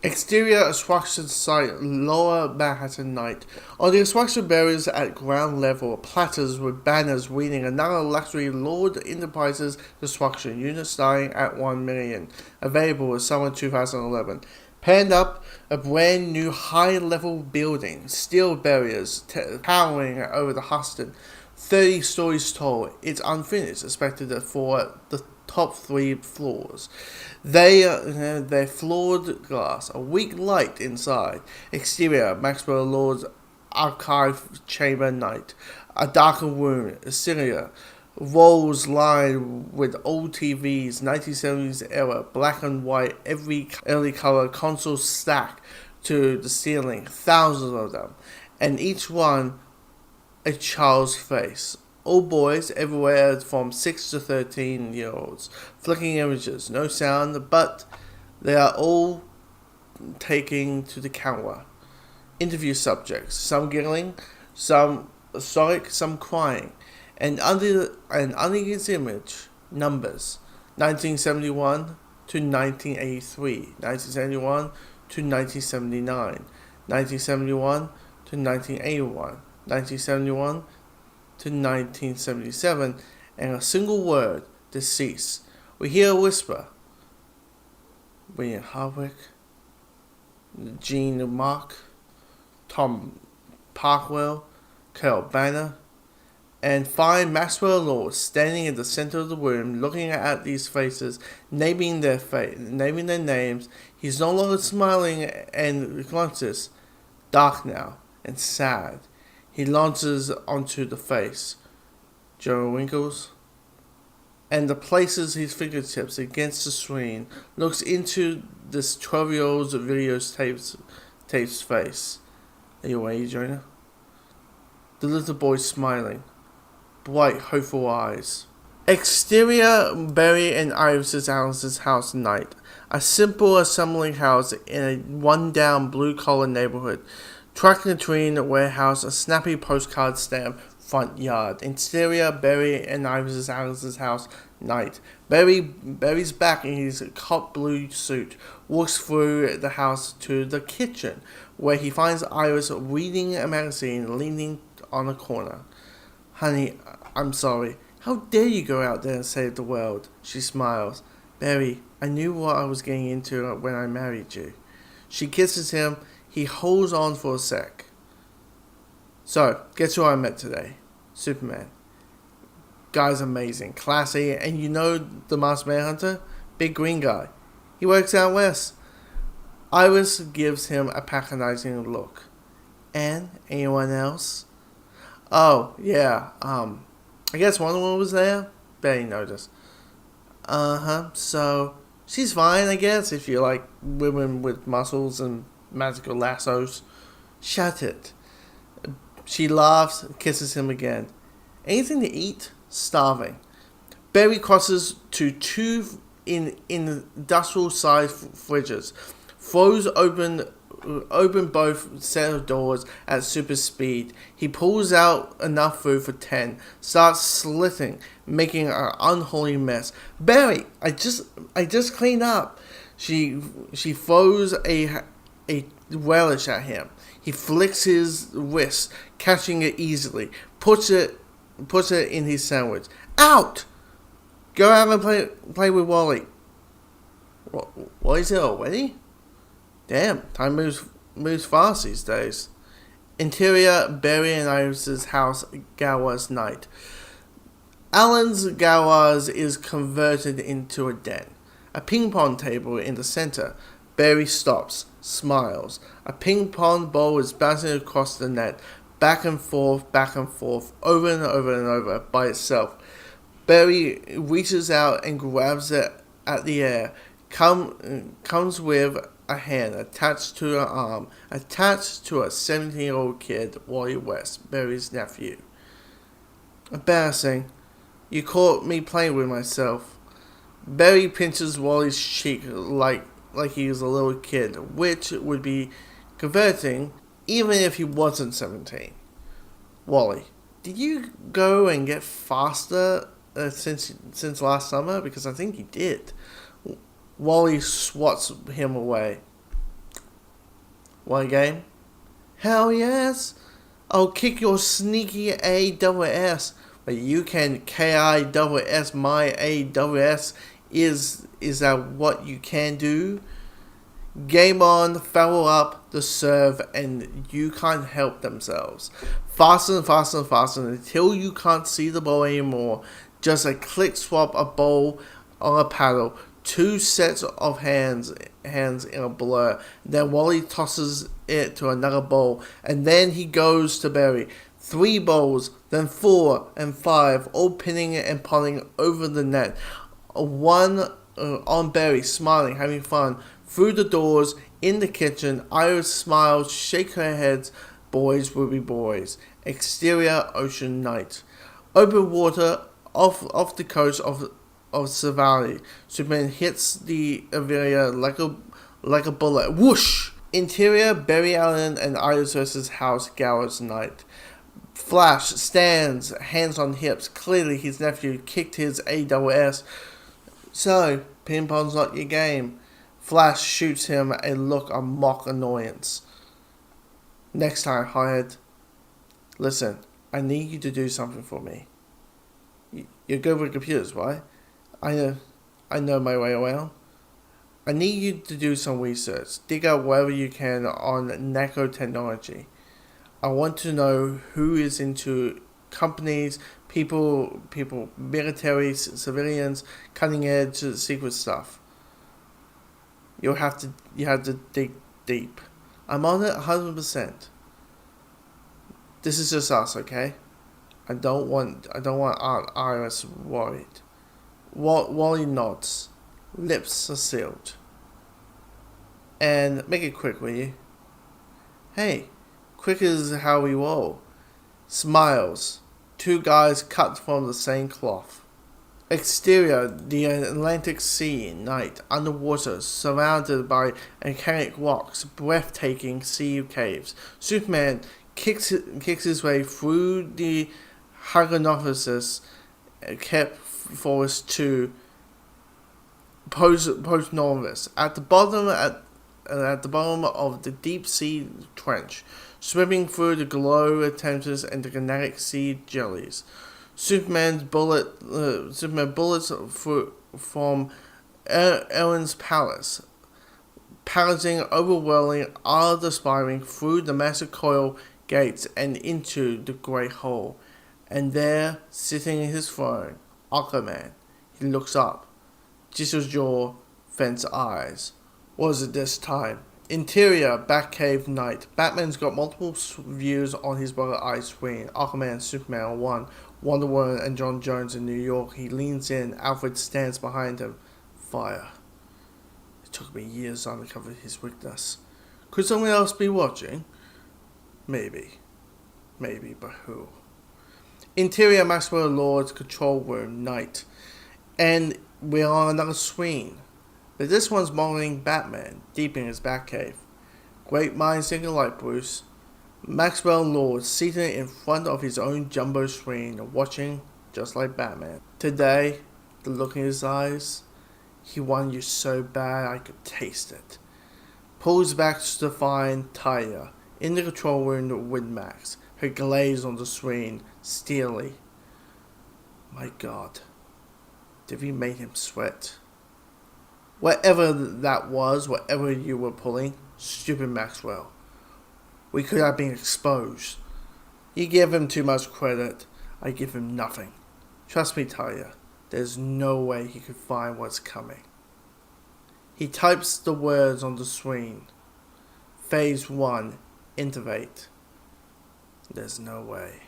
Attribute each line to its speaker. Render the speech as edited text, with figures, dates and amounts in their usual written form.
Speaker 1: Exterior construction site, Lower Manhattan night. On the construction barriers at ground level, platters with banners reading another luxury Lord Enterprises construction unit starting at $1 million. Available in summer 2011. Panned up, a brand new high-level building, steel barriers towering over the Huston, 30 stories tall. It's unfinished, expected for the top 3 floors. They're floored glass, a weak light inside. Exterior, Maxwell Lord's archive chamber night. A darker room, exterior. Walls lined with old TVs, 1970s era, black and white, every early color, consoles stacked to the ceiling, thousands of them, and each one a child's face. All boys everywhere from 6 to 13-year-olds. Flicking images, no sound, but they are all taking to the camera. Interview subjects, some giggling, some stoic, some crying. And under his image, numbers. 1971 to 1983, 1971 to 1979, 1971 to 1981, 1971 to 1977, and a single word, deceased. We hear a whisper. William Hardwick, Gene Mark, Tom Parkwell, Carol Banner, and find Maxwell Lord standing in the center of the room, looking at these faces, naming their names. He's no longer smiling and glances, dark now and sad. He launches onto the face, Joe Winkles, and the places his fingertips against the screen, looks into this 12-year-old's videotape's face. Are you ready, Jonah? The little boy smiling, bright, hopeful eyes. Exterior, Barry and Alice's house night. A simple assembly house in a one-down blue-collar neighborhood. Truck and Treen warehouse, a snappy postcard stamp, front yard. Exterior, Barry and Alice's house night. Barry's back in his cop blue suit, walks through the house to the kitchen, where he finds Iris reading a magazine, leaning on a corner. Honey, I'm sorry. How dare you go out there and save the world? She smiles. Barry, I knew what I was getting into when I married you. She kisses him. He holds on for a sec. So, guess who I met today? Superman. Guy's amazing, classy, and you know the Masked Manhunter? Big green guy. He works out west. Iris gives him a patronizing look. And anyone else? Oh, yeah, I guess Wonder Woman was there? Barely noticed. So, she's fine, I guess, if you like women with muscles and magical lassos. Shut it. She laughs, kisses him again. Anything to eat? Starving. Barry crosses to 2 industrial-sized fridges, throws open both set of doors at super speed. He pulls out enough food for 10, starts slitting, making an unholy mess. Barry, I just cleaned up. She throws a relish at him. He flicks his wrist, catching it easily, puts it in his sandwich. Out! Go out and play with Wally. What is it already? Damn, time moves fast these days. Interior, Barry and Iris' house, Gowers night. Alan's Gowers is converted into a den. A ping pong table in the center. Barry stops, smiles. A ping pong ball is bouncing across the net, back and forth, over and over and over by itself. Barry reaches out and grabs it at the air. Comes with a hand attached to an arm, attached to a 17-year-old kid, Wally West, Barry's nephew. Embarrassing. You caught me playing with myself. Barry pinches Wally's cheek like he was a little kid, which would be converting even if he wasn't 17. Wally, did you go and get faster since last summer? Because I think you did. Wally swats him away. Want a game? Hell yes! I'll kick your sneaky AWS. But you can KISS my AWS. Is that what you can do? Game on, foul up the serve, and you can't help themselves. Faster and faster and faster until you can't see the ball anymore. Just a click swap a ball on a paddle. Two sets of hands in a blur. Then Wally tosses it to another bowl, and then he goes to Barry. 3 bowls, then 4 and 5, all pinning and putting over the net. One on Barry, smiling, having fun. Through the doors, in the kitchen, Iris smiles, shake her heads. Boys will be boys. Exterior, ocean night. Open water, off the coast of Savali. Superman hits the area like a bullet. Whoosh! Interior, Barry Allen and Iris versus House Gallows night. Flash stands, hands on hips. Clearly his nephew kicked his AWS. So, ping pong's not your game. Flash shoots him a look of mock annoyance. Next time, Hired. Listen, I need you to do something for me. You're good with computers, right? I know my way around. I need you to do some research. Dig out whatever you can on nanotechnology. I want to know who is into companies, people, military, civilians, cutting edge, secret stuff. You have to dig deep. I'm on it 100%. This is just us, okay? I don't want Aunt Iris worried. Wally nods. Lips are sealed. And make it quick, will you? Hey, quick is how we roll. Smiles. 2 guys cut from the same cloth. Exterior, the Atlantic Sea, night, underwater, surrounded by volcanic rocks, breathtaking sea caves. Superman kicks his way through the Haganophis, kept forest to Post Novus. At the bottom of the deep sea trench, swimming through the glow tempest and the kinetic sea jellies. Superman bullets from Ellen's palace, piloting, overwhelming, awe-inspiring through the massive coil gates and into the great hole. And there, sitting in his throne, Aquaman. He looks up. Chisel's jaw, fence eyes. What is it this time? Interior, Batcave night. Batman's got multiple views on his brother Eye's screen. Aquaman, Superman on one. Wonder Woman and John Jones in New York. He leans in. Alfred stands behind him. Fire. It took me years to uncover his weakness. Could someone else be watching? Maybe, but who? Interior, Maxwell Lord's control room night. And we're on another screen. But this one's modeling Batman, deep in his Batcave. Great minds think alike, Bruce. Maxwell Lord seated in front of his own jumbo screen, watching just like Batman. Today, the look in his eyes, he wanted you so bad I could taste it. Pulls back to find Talia in the control room with Max, her glaze on the screen, steely. My God, did we make him sweat? Whatever that was, whatever you were pulling, stupid Maxwell. We could have been exposed. You give him too much credit. I give him nothing. Trust me, Talia. There's no way he could find what's coming. He types the words on the screen. Phase 1, intubate. There's no way.